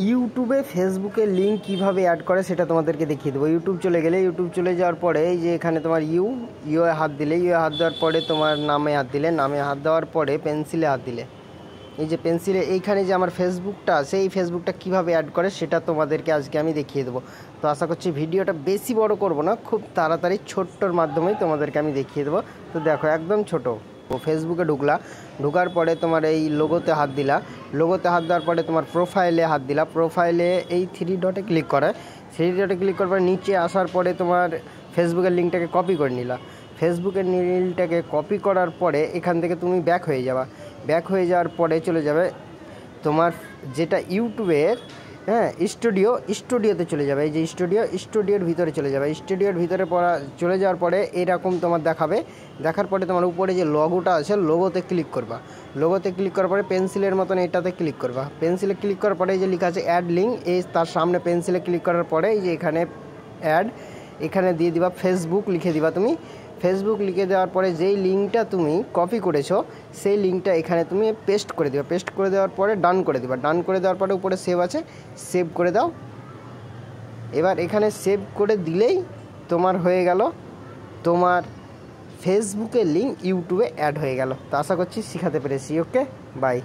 ইউটিউবে ফেসবুকে লিঙ্ক কিভাবে অ্যাড করে সেটা তোমাদেরকে দেখিয়ে দেবো। ইউটিউব চলে গেলে, ইউটিউব চলে যাওয়ার পরে এই যে এখানে তোমার ইউ এ হাত দিলে, ইউ এ হাত দেওয়ার পরে তোমার নামে হাত দিলে, নামে হাত দেওয়ার পরে পেন্সিলে হাত দিলে, এই যে পেন্সিলে এইখানে যে আমার ফেসবুকটা আছে এই ফেসবুকটা কীভাবে অ্যাড করে সেটা তোমাদেরকে আজকে আমি দেখিয়ে দেবো। তো আশা করছি ভিডিওটা বেশি বড় করব না, খুব তাড়াতাড়ি ছোট্টর মাধ্যমেই তোমাদেরকে আমি দেখিয়ে দেবো। তো দেখো একদম ছোট। ফেসবুকে ঢোকার পরে তোমার এই লোগোতে হাত দিলা, লোগোতে হাত দেওয়ার পরে তোমার প্রোফাইলে হাত দিলা, প্রোফাইলে এই 3 ডটে ক্লিক করে, 3 ডটে ক্লিক করার পরে নিচে আসার পরে তোমার ফেসবুকের লিঙ্কটাকে কপি করে নিলা। ফেসবুকের লিঙ্কটাকে কপি করার পরে এখান থেকে তুমি ব্যাক হয়ে যাবা। ব্যাক হয়ে যাওয়ার পরে চলে যাবে তোমার যেটা ইউটিউবের স্টুডিওতে চলে যাবে। এই যে স্টুডিওর ভিতরে চলে যাবে। স্টুডিওর ভিতরে চলে যাওয়ার পরে এরকম তোমার দেখাবে। দেখার পরে তোমার উপরে যে লোগোটা আছে লোগোতে ক্লিক করবা। লোগোতে ক্লিক করার পরে পেন্সিলের মতন এটাতে ক্লিক করবা। পেন্সিলে ক্লিক করার পরে এই যে লেখা আছে অ্যাড লিঙ্ক, এই তার সামনে পেন্সিলে ক্লিক করার পরে এই যে এখানে অ্যাড, এখানে দিয়ে দিবা ফেসবুক, লিখে দিবা তুমি ফেসবুক। লিখে দেওয়ার পরে যেই লিঙ্কটা তুমি কপি করেছো সেই লিঙ্কটা এখানে তুমি পেস্ট করে দিবা। পেস্ট করে দেওয়ার পরে ডান করে দিবা। ডান করে দেওয়ার পরে উপরে সেভ আছে, সেভ করে দাও। এবার এখানে সেভ করে দিলেই তোমার হয়ে গেল, তোমার ফেসবুকের লিঙ্ক ইউটিউবে অ্যাড হয়ে গেল। তো আশা করছি শেখাতে পেরেছি। ওকে, বাই।